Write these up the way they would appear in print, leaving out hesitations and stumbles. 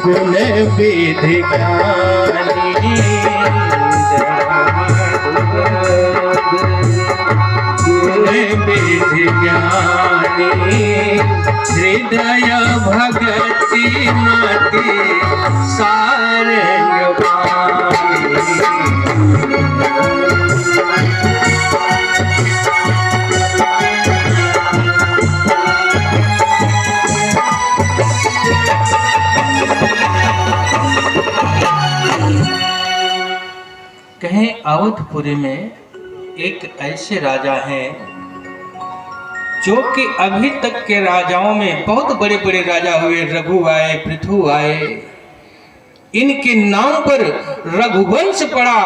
गुण विधि ज्ञानी, गुण विधि ज्ञानी, हृदय भगति मति सारंग वाणी। कहें अवधपुरी में एक ऐसे राजा हैं जो कि अभी तक के राजाओं में बहुत बड़े बड़े राजा हुए, रघु आए, पृथु आए, इनके नाम पर रघुवंश पड़ा,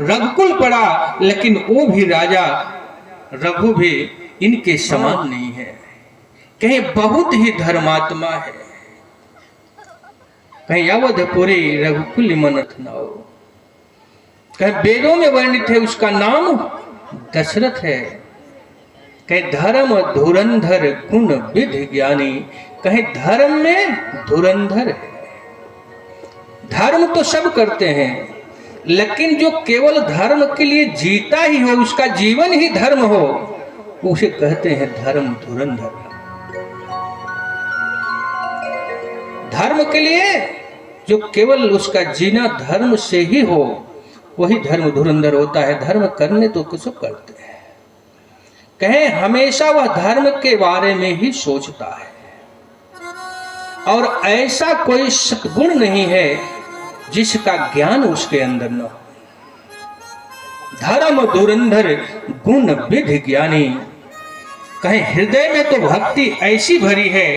रघुकुल पड़ा, लेकिन वो भी राजा रघु भी इनके समान नहीं है। कहीं बहुत ही धर्मात्मा है, कहीं अवधपुरी रघुकुल मनत नाओ, कहीं वेदों में वर्णित है उसका नाम दशरथ है। कहीं धर्म धुरंधर गुण विधि ज्ञानी, कहीं धर्म में धुरंधर है। धर्म तो सब करते हैं, लेकिन जो केवल धर्म के लिए जीता ही हो, उसका जीवन ही धर्म हो, उसे कहते हैं धर्म धुरंधर। धर्म के लिए जो केवल उसका जीना धर्म से ही हो, वही धर्म धुरंधर होता है। धर्म करने तो कुछ करते हैं, कहें हमेशा वह धर्म के बारे में ही सोचता है, और ऐसा कोई सद्गुण नहीं है जिसका ज्ञान उसके अंदर न हो। धर्म धुरंधर गुण विधि ज्ञानी, कहें हृदय में तो भक्ति ऐसी भरी है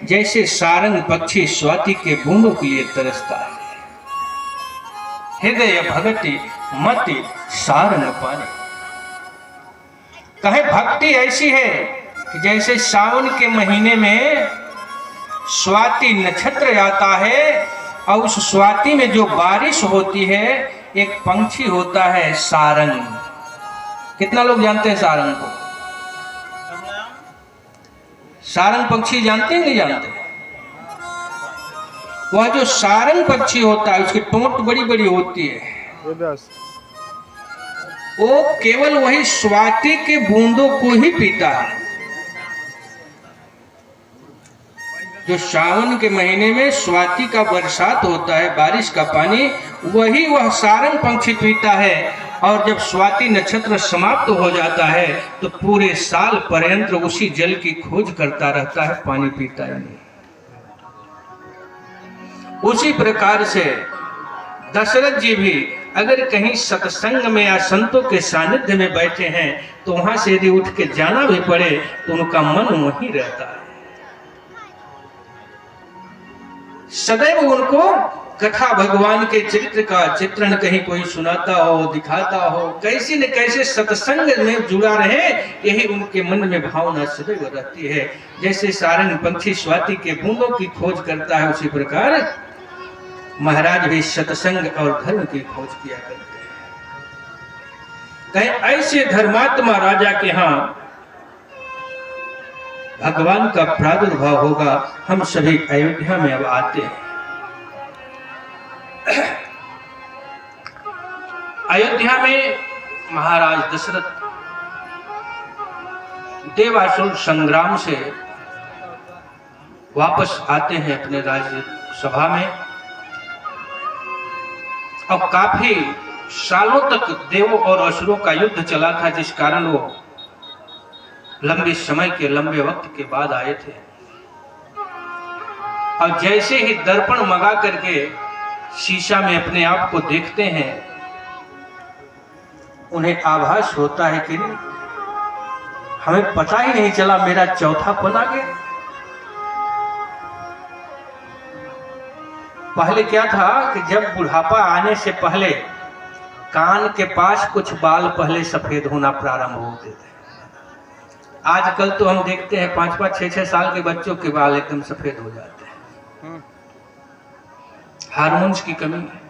जैसे सारंग पक्षी स्वाति के बूंदों के लिए तरसता है। हृदय भगति मति सारंग पानी, कहे भक्ति ऐसी है कि जैसे सावन के महीने में स्वाति नक्षत्र आता है, और उस स्वाति में जो बारिश होती है, एक पंछी होता है सारंग। कितना लोग जानते हैं सारंग को? सारंग पक्षी जानते हैं नहीं जानते? वह जो सारंग पक्षी होता है, उसकी टोंट बड़ी बड़ी होती है, वो केवल वही स्वाति के बूंदों को ही पीता है। जो सावन के महीने में स्वाति का बरसात होता है, बारिश का पानी, वही वह सारंग पक्षी पीता है। और जब स्वाति नक्षत्र समाप्त हो जाता है तो पूरे साल पर्यंत उसी जल की खोज करता रहता है, पानी पीता है नहीं। उसी प्रकार से दशरथ जी भी अगर कहीं सत्संग में या संतों के सानिध्य में बैठे हैं, तो वहां से यदि उठ के जाना भी पड़े तो उनका मन वहीं रहता है। सदैव उनको कथा भगवान के चरित्र का चित्रण कहीं कोई सुनाता हो, दिखाता हो, कैसी न कैसे सत्संग में जुड़ा रहे, यही उनके मन में भावना सदैव रहती है। जैसे सारंग पंछी स्वाति के बूंदों की खोज करता है, उसी प्रकार महाराज भी सत्संग और धर्म की खोज किया करते हैं। कहीं ऐसे धर्मात्मा राजा के यहाँ भगवान का प्रादुर्भाव होगा। हम सभी अयोध्या में अब आते हैं। अयोध्या में महाराज दशरथ देवासुर संग्राम से वापस आते हैं अपने राज्य सभा में, और काफी सालों तक देवों और असुरों का युद्ध चला था, जिस कारण वो लंबे समय के लंबे वक्त के बाद आए थे। और जैसे ही दर्पण मंगा करके शीशा में अपने आप को देखते हैं, उन्हें आभास होता है कि हमें पता ही नहीं चला मेरा चौथापन आ गया। पहले क्या था कि जब बुढ़ापा आने से पहले कान के पास कुछ बाल पहले सफेद होना प्रारंभ होते थे। आजकल तो हम देखते हैं 5-5, 6-6 साल के बच्चों के बाल एकदम सफेद हो जाते हैं। हार्मोन्स की कमी है,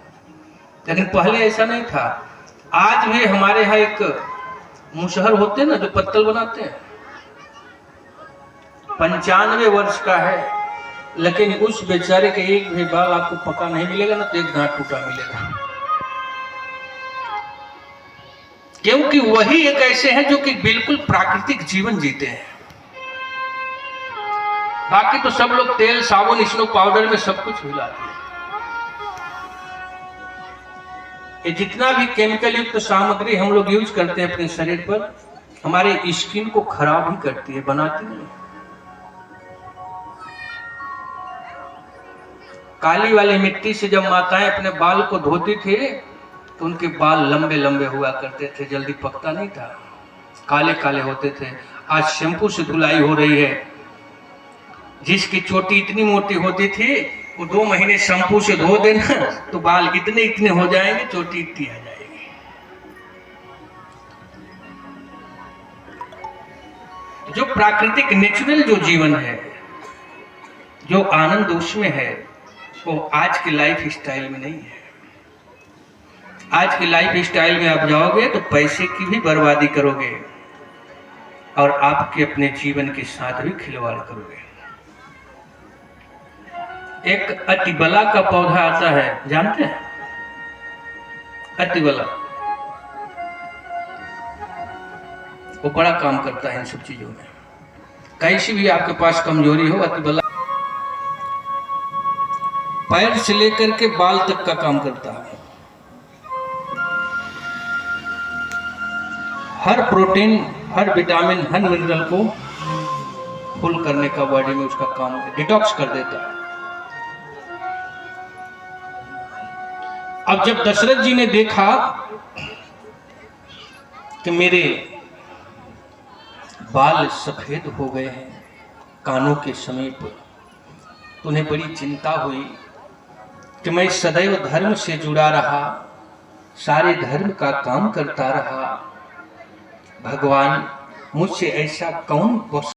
लेकिन पहले ऐसा नहीं था। आज भी हमारे यहाँ एक मुशहर होते हैं ना, जो पत्तल बनाते हैं, 95 वर्ष का है, लेकिन उस बेचारे के एक भी बाल आपको पका नहीं मिलेगा ना, तो एक दांत टूटा मिलेगा। क्योंकि वही एक ऐसे हैं जो कि बिल्कुल प्राकृतिक जीवन जीते हैं। बाकी तो सब लोग तेल, साबुन, स्नो पाउडर में सब कुछ मिलाते हैं। ये जितना भी केमिकल युक्त सामग्री हम लोग यूज करते हैं अपने शरीर पर, हमारे स्किन को खराब ही करती है, बनाती नहीं। काली वाली मिट्टी से जब माताएं अपने बाल को धोती थे तो उनके बाल लंबे लंबे हुआ करते थे, जल्दी पकता नहीं था, काले काले होते थे। आज शैम्पू से धुलाई हो रही है, जिसकी चोटी इतनी मोटी होती थी वो 2 महीने शैम्पू से धो देना तो बाल इतने इतने हो जाएंगे, चोटी इतनी आ जाएगी। जो प्राकृतिक नेचुरल जो जीवन है, जो आनंद उसमें है, वो आज के लाइफ स्टाइल में नहीं है। आज की लाइफ स्टाइल में आप जाओगे तो पैसे की भी बर्बादी करोगे और आपके अपने जीवन के साथ भी खिलवाड़ करोगे। एक अतिबला का पौधा आता है, जानते हैं? अतिबला वो बड़ा काम करता है इन सब चीजों में। कैसी भी आपके पास कमजोरी हो, अतिबला पैर से लेकर के बाल तक का काम करता है। हर प्रोटीन, हर विटामिन, हर मिनरल को फुल करने का बॉडी में उसका काम है, डिटॉक्स कर देता है। अब जब दशरथ जी ने देखा कि मेरे बाल सफेद हो गए हैं कानों के समीप, तो उन्हें बड़ी चिंता हुई कि मैं सदैव धर्म से जुड़ा रहा, सारे धर्म का काम करता रहा, भगवान मुझसे ऐसा कौन